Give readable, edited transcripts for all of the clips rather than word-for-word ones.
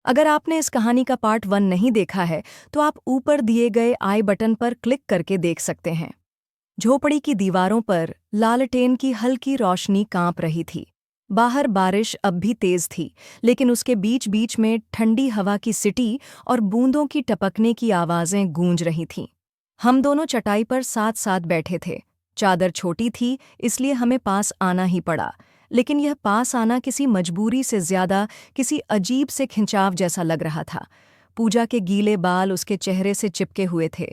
अगर आपने इस कहानी का पार्ट 1 नहीं देखा है तो आप ऊपर दिए गए आई बटन पर क्लिक करके देख सकते हैं। झोपड़ी की दीवारों पर लालटेन की हल्की रोशनी कांप रही थी। बाहर बारिश अब भी तेज थी, लेकिन उसके बीच बीच में ठंडी हवा की सिटी और बूंदों की टपकने की आवाज़ें गूंज रही थीं। हम दोनों चटाई पर साथ साथ बैठे थे। चादर छोटी थी, इसलिए हमें पास आना ही पड़ा, लेकिन यह पास आना किसी मजबूरी से ज्यादा किसी अजीब से खिंचाव जैसा लग रहा था। पूजा के गीले बाल उसके चेहरे से चिपके हुए थे।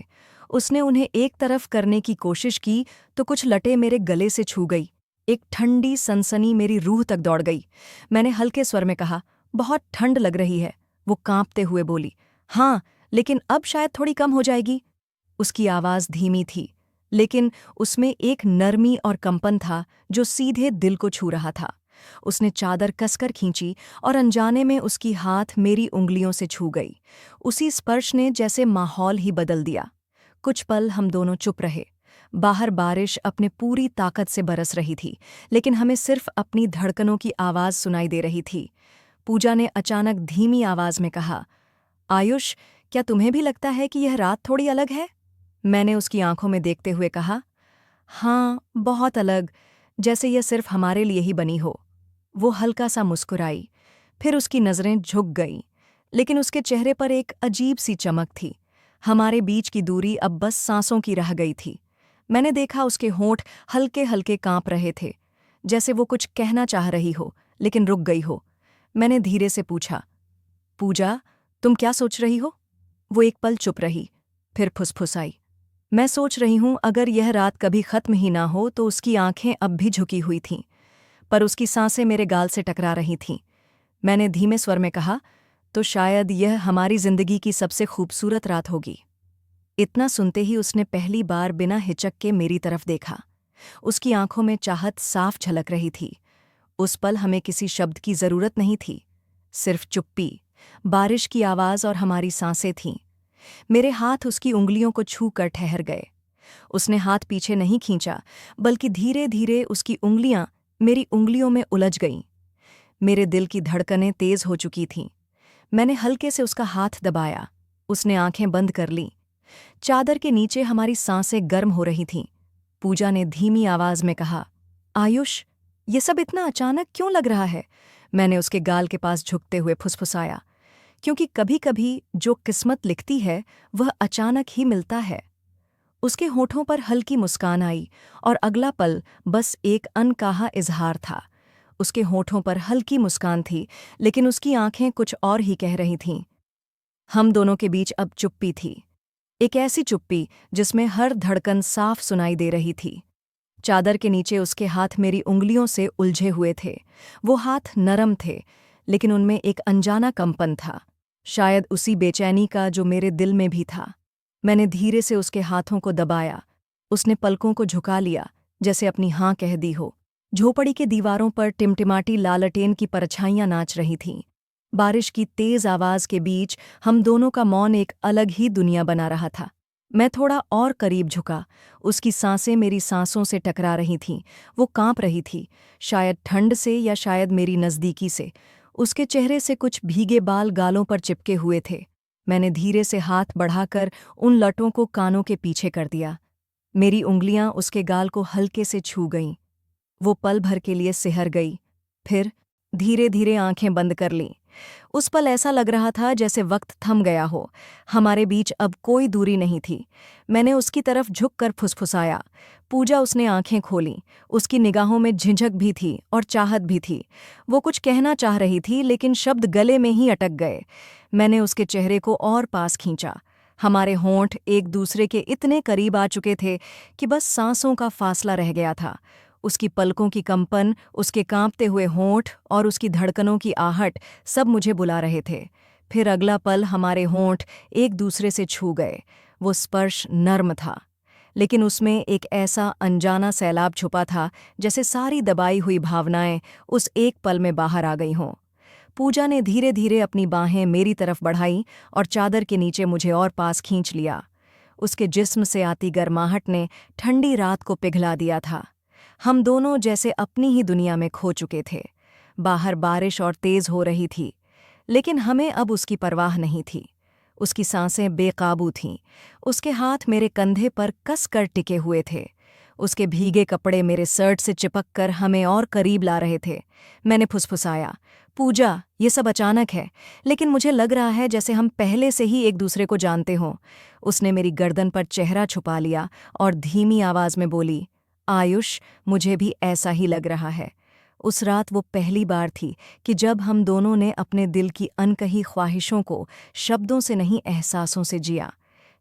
उसने उन्हें एक तरफ करने की कोशिश की तो कुछ लटे मेरे गले से छू गई। एक ठंडी सनसनी मेरी रूह तक दौड़ गई। मैंने हल्के स्वर में कहा, बहुत ठंड लग रही है। वो कांपते हुए बोली, हाँ, लेकिन अब शायद थोड़ी कम हो जाएगी। उसकी आवाज़ धीमी थी, लेकिन उसमें एक नरमी और कंपन था जो सीधे दिल को छू रहा था। उसने चादर कसकर खींची और अनजाने में उसकी हाथ मेरी उंगलियों से छू गई। उसी स्पर्श ने जैसे माहौल ही बदल दिया। कुछ पल हम दोनों चुप रहे। बाहर बारिश अपने पूरी ताकत से बरस रही थी, लेकिन हमें सिर्फ अपनी धड़कनों की आवाज़ सुनाई दे रही थी। पूजा ने अचानक धीमी आवाज़ में कहा, आयुष, क्या तुम्हें भी लगता है कि यह रात थोड़ी अलग है? मैंने उसकी आंखों में देखते हुए कहा, हाँ, बहुत अलग, जैसे यह सिर्फ हमारे लिए ही बनी हो। वो हल्का सा मुस्कुराई, फिर उसकी नज़रें झुक गईं, लेकिन उसके चेहरे पर एक अजीब सी चमक थी। हमारे बीच की दूरी अब बस सांसों की रह गई थी। मैंने देखा उसके होंठ हल्के हल्के कांप रहे थे, जैसे वो कुछ कहना चाह रही हो, लेकिन रुक गई हो। मैंने धीरे से पूछा, पूजा, तुम क्या सोच रही हो? वो एक पल चुप रही, फिर फुसफुसाई, मैं सोच रही हूं अगर यह रात कभी खत्म ही ना हो तो। उसकी आंखें अब भी झुकी हुई थीं, पर उसकी सांसें मेरे गाल से टकरा रही थीं। मैंने धीमे स्वर में कहा, तो शायद यह हमारी जिंदगी की सबसे खूबसूरत रात होगी। इतना सुनते ही उसने पहली बार बिना हिचक के मेरी तरफ देखा। उसकी आंखों में चाहत साफ झलक रही थी। उस पल हमें किसी शब्द की जरूरत नहीं थी, सिर्फ चुप्पी, बारिश की आवाज और हमारी सांसें थीं। मेरे हाथ उसकी उंगलियों को छू कर ठहर गए। उसने हाथ पीछे नहीं खींचा, बल्कि धीरे धीरे उसकी उंगलियां मेरी उंगलियों में उलझ गईं। मेरे दिल की धड़कनें तेज हो चुकी थीं। मैंने हल्के से उसका हाथ दबाया। उसने आंखें बंद कर लीं। चादर के नीचे हमारी सांसें गर्म हो रही थीं। पूजा ने धीमी आवाज में कहा, आयुष, ये सब इतना अचानक क्यों लग रहा है? मैंने उसके गाल के पास झुकते हुए फुसफुसाया, क्योंकि कभी कभी जो किस्मत लिखती है वह अचानक ही मिलता है। उसके होठों पर हल्की मुस्कान आई, और अगला पल बस एक अनकहा इजहार था। उसके होठों पर हल्की मुस्कान थी, लेकिन उसकी आंखें कुछ और ही कह रही थीं। हम दोनों के बीच अब चुप्पी थी, एक ऐसी चुप्पी जिसमें हर धड़कन साफ सुनाई दे रही थी। चादर के नीचे उसके हाथ मेरी उंगलियों से उलझे हुए थे। वो हाथ नरम थे, लेकिन उनमें एक अनजाना कंपन था, शायद उसी बेचैनी का जो मेरे दिल में भी था। मैंने धीरे से उसके हाथों को दबाया। उसने पलकों को झुका लिया, जैसे अपनी हाँ कह दी हो। झोपड़ी के दीवारों पर टिमटिमाटी लालटेन की परछाइयां नाच रही थीं। बारिश की तेज आवाज के बीच हम दोनों का मौन एक अलग ही दुनिया बना रहा था। मैं थोड़ा और करीब झुका। उसकी सांसें मेरी सांसों से टकरा रही थीं। वो कांप रही थी, शायद ठंड से या शायद मेरी नज़दीकी से। उसके चेहरे से कुछ भीगे बाल गालों पर चिपके हुए थे। मैंने धीरे से हाथ बढ़ाकर उन लटों को कानों के पीछे कर दिया। मेरी उंगलियां उसके गाल को हल्के से छू गईं। वो पल भर के लिए सिहर गई, फिर धीरे धीरे आंखें बंद कर लीं। उस पल ऐसा लग रहा था जैसे वक्त थम गया हो। हमारे बीच अब कोई दूरी नहीं थी। मैंने उसकी तरफ झुककर फुसफुसाया, पूजा। उसने आंखें खोलीं। उसकी निगाहों में झिझक भी थी और चाहत भी थी। वो कुछ कहना चाह रही थी, लेकिन शब्द गले में ही अटक गए। मैंने उसके चेहरे को और पास खींचा। हमारे होंठ एक दूसरे के इतने करीब आ चुके थे कि बस सांसों का फासला रह गया था। उसकी पलकों की कंपन, उसके कांपते हुए होंठ और उसकी धड़कनों की आहट सब मुझे बुला रहे थे। फिर अगला पल हमारे होंठ एक दूसरे से छू गए। वो स्पर्श नर्म था, लेकिन उसमें एक ऐसा अनजाना सैलाब छुपा था, जैसे सारी दबाई हुई भावनाएं उस एक पल में बाहर आ गई हों। पूजा ने धीरे धीरे अपनी बाहें मेरी तरफ बढ़ाईं और चादर के नीचे मुझे और पास खींच लिया। उसके जिस्म से आती गर्माहट ने ठंडी रात को पिघला दिया था। हम दोनों जैसे अपनी ही दुनिया में खो चुके थे। बाहर बारिश और तेज हो रही थी, लेकिन हमें अब उसकी परवाह नहीं थी। उसकी सांसें बेकाबू थीं। उसके हाथ मेरे कंधे पर कस कर टिके हुए थे। उसके भीगे कपड़े मेरे शर्ट से चिपक कर हमें और करीब ला रहे थे। मैंने फुसफुसाया, पूजा, ये सब अचानक है, लेकिन मुझे लग रहा है जैसे हम पहले से ही एक दूसरे को जानते हों। उसने मेरी गर्दन पर चेहरा छुपा लिया और धीमी आवाज में बोली, आयुष, मुझे भी ऐसा ही लग रहा है। उस रात वो पहली बार थी कि जब हम दोनों ने अपने दिल की अनकही ख्वाहिशों को शब्दों से नहीं, एहसासों से जिया।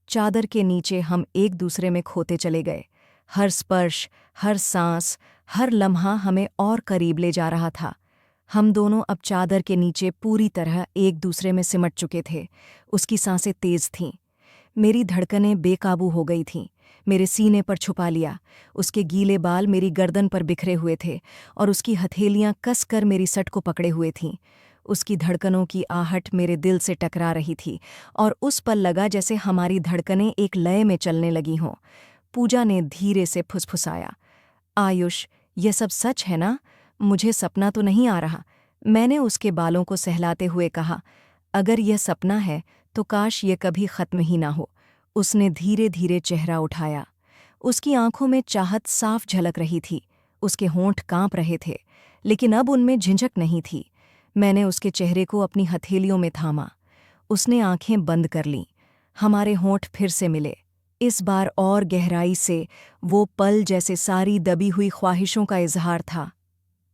चादर के नीचे हम एक दूसरे में खोते चले गए। हर स्पर्श, हर सांस, हर लम्हा हमें और करीब ले जा रहा था। हम दोनों अब चादर के नीचे पूरी तरह एक दूसरे में सिमट चुके थे। उसकी सांसें तेज थीं। मेरी धड़कनें बेकाबू हो गई थीं। मेरे सीने पर छुपा लिया। उसके गीले बाल मेरी गर्दन पर बिखरे हुए थे और उसकी हथेलियां कसकर मेरी सट को पकड़े हुए थीं। उसकी धड़कनों की आहट मेरे दिल से टकरा रही थी और उस पल लगा जैसे हमारी धड़कनें एक लय में चलने लगी हों। पूजा ने धीरे से फुसफुसाया, आयुष, ये सब सच है ना? मुझे सपना तो नहीं आ रहा। मैंने उसके बालों को सहलाते हुए कहा, अगर यह सपना है तो काश ये कभी खत्म ही ना हो। उसने धीरे धीरे चेहरा उठाया। उसकी आंखों में चाहत साफ झलक रही थी। उसके होंठ कांप रहे थे, लेकिन अब उनमें झिझक नहीं थी। मैंने उसके चेहरे को अपनी हथेलियों में थामा। उसने आंखें बंद कर लीं। हमारे होंठ फिर से मिले, इस बार और गहराई से। वो पल जैसे सारी दबी हुई ख्वाहिशों का इजहार था।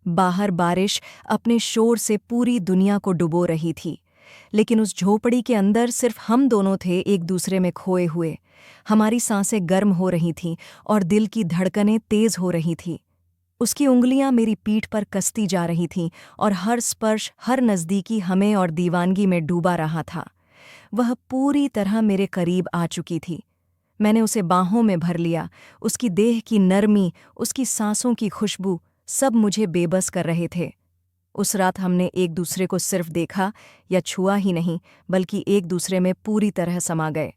बाहर बारिश अपने शोर से पूरी दुनिया को डुबो रही थी, लेकिन उस झोपड़ी के अंदर सिर्फ हम दोनों थे, एक दूसरे में खोए हुए। हमारी सांसें गर्म हो रही थीं और दिल की धड़कनें तेज हो रही थीं। उसकी उंगलियां मेरी पीठ पर कसती जा रही थीं और हर स्पर्श, हर नज़दीकी हमें और दीवानगी में डूबा रहा था। वह पूरी तरह मेरे करीब आ चुकी थी। मैंने उसे बाहों में भर लिया। उसकी देह की नरमी, उसकी सांसों की खुशबू, सब मुझे बेबस कर रहे थे। उस रात हमने एक दूसरे को सिर्फ देखा या छुआ ही नहीं, बल्कि एक दूसरे में पूरी तरह समा गए।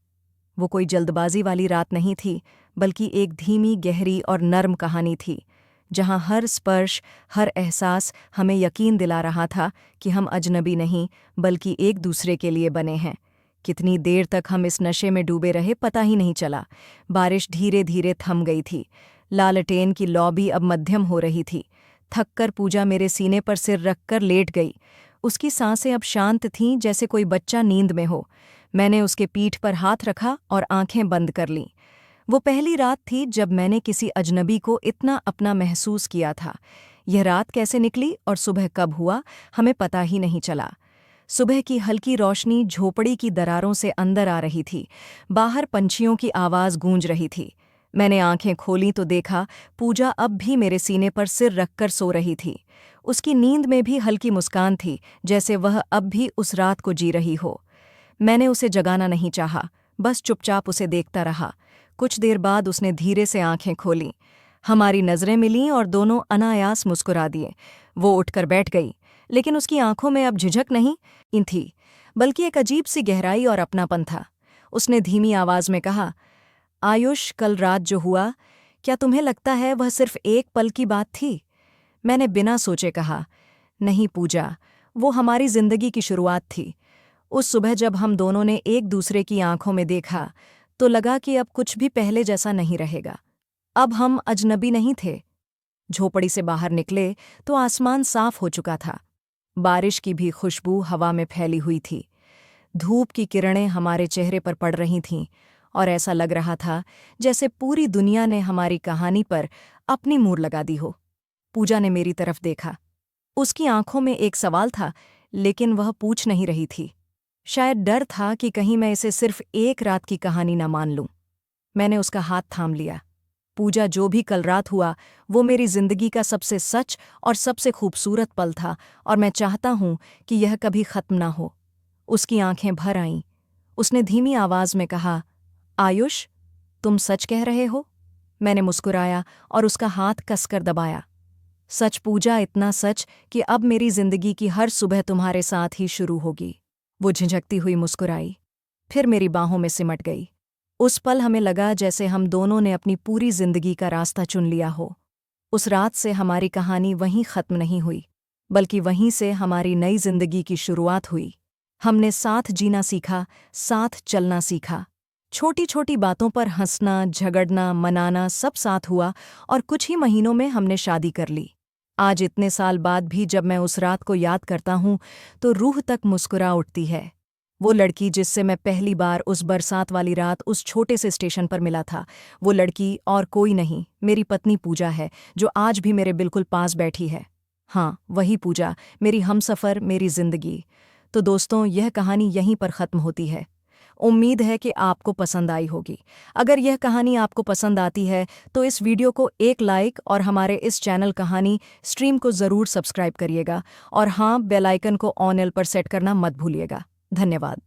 वो कोई जल्दबाजी वाली रात नहीं थी, बल्कि एक धीमी, गहरी और नर्म कहानी थी, जहाँ हर स्पर्श, हर एहसास हमें यकीन दिला रहा था कि हम अजनबी नहीं, बल्कि एक दूसरे के लिए बने हैं। कितनी देर तक हम इस नशे में डूबे रहे पता ही नहीं चला। बारिश धीरे धीरे थम गई थी। लालटेन की लौ भी अब मध्यम हो रही थी। थककर पूजा मेरे सीने पर सिर रखकर लेट गई। उसकी सांसें अब शांत थीं, जैसे कोई बच्चा नींद में हो। मैंने उसके पीठ पर हाथ रखा और आंखें बंद कर लीं। वो पहली रात थी जब मैंने किसी अजनबी को इतना अपना महसूस किया था। यह रात कैसे निकली और सुबह कब हुआ, हमें पता ही नहीं चला। सुबह की हल्की रोशनी झोपड़ी की दरारों से अंदर आ रही थी। बाहर पंछियों की आवाज़ गूंज रही थी। मैंने आंखें खोलीं तो देखा पूजा अब भी मेरे सीने पर सिर रखकर सो रही थी। उसकी नींद में भी हल्की मुस्कान थी, जैसे वह अब भी उस रात को जी रही हो। मैंने उसे जगाना नहीं चाहा, बस चुपचाप उसे देखता रहा। कुछ देर बाद उसने धीरे से आंखें खोलीं। हमारी नज़रें मिलीं और दोनों अनायास मुस्कुरा दिए। वो उठकर बैठ गई, लेकिन उसकी आंखों में अब झिझक नहीं इन थी, बल्कि एक अजीब सी गहराई और अपनापन था। उसने धीमी आवाज में कहा, आयुष, कल रात जो हुआ, क्या तुम्हें लगता है वह सिर्फ एक पल की बात थी? मैंने बिना सोचे कहा, नहीं पूजा, वो हमारी जिंदगी की शुरुआत थी। उस सुबह जब हम दोनों ने एक दूसरे की आंखों में देखा तो लगा कि अब कुछ भी पहले जैसा नहीं रहेगा। अब हम अजनबी नहीं थे। झोपड़ी से बाहर निकले तो आसमान साफ हो चुका था। बारिश की भी खुशबू हवा में फैली हुई थी। धूप की किरणें हमारे चेहरे पर पड़ रही थीं और ऐसा लग रहा था जैसे पूरी दुनिया ने हमारी कहानी पर अपनी मोहर लगा दी हो। पूजा ने मेरी तरफ देखा। उसकी आंखों में एक सवाल था, लेकिन वह पूछ नहीं रही थी। शायद डर था कि कहीं मैं इसे सिर्फ एक रात की कहानी न मान लूं। मैंने उसका हाथ थाम लिया। पूजा, जो भी कल रात हुआ वो मेरी जिंदगी का सबसे सच और सबसे खूबसूरत पल था, और मैं चाहता हूं कि यह कभी खत्म ना हो। उसकी आंखें भर आईं। उसने धीमी आवाज में कहा, आयुष, तुम सच कह रहे हो? मैंने मुस्कुराया और उसका हाथ कसकर दबाया। सच पूजा, इतना सच कि अब मेरी जिंदगी की हर सुबह तुम्हारे साथ ही शुरू होगी। वो झिझकती हुई मुस्कुराई, फिर मेरी बाहों में सिमट गई। उस पल हमें लगा जैसे हम दोनों ने अपनी पूरी जिंदगी का रास्ता चुन लिया हो। उस रात से हमारी कहानी वहीं खत्म नहीं हुई, बल्कि वहीं से हमारी नई जिंदगी की शुरुआत हुई। हमने साथ जीना सीखा, साथ चलना सीखा। छोटी छोटी बातों पर हंसना, झगड़ना, मनाना सब साथ हुआ और कुछ ही महीनों में हमने शादी कर ली। आज इतने साल बाद भी जब मैं उस रात को याद करता हूँ तो रूह तक मुस्कुरा उठती है। वो लड़की जिससे मैं पहली बार उस बरसात वाली रात उस छोटे से स्टेशन पर मिला था, वो लड़की और कोई नहीं, मेरी पत्नी पूजा है, जो आज भी मेरे बिल्कुल पास बैठी है। हाँ, वही पूजा, मेरी हमसफ़र, मेरी जिंदगी। तो दोस्तों, यह कहानी यहीं पर ख़त्म होती है। उम्मीद है कि आपको पसंद आई होगी। अगर यह कहानी आपको पसंद आती है तो इस वीडियो को एक लाइक और हमारे इस चैनल कहानी स्ट्रीम को ज़रूर सब्सक्राइब करिएगा और हाँ, बेल आइकन को ऑन एल पर सेट करना मत भूलिएगा। धन्यवाद।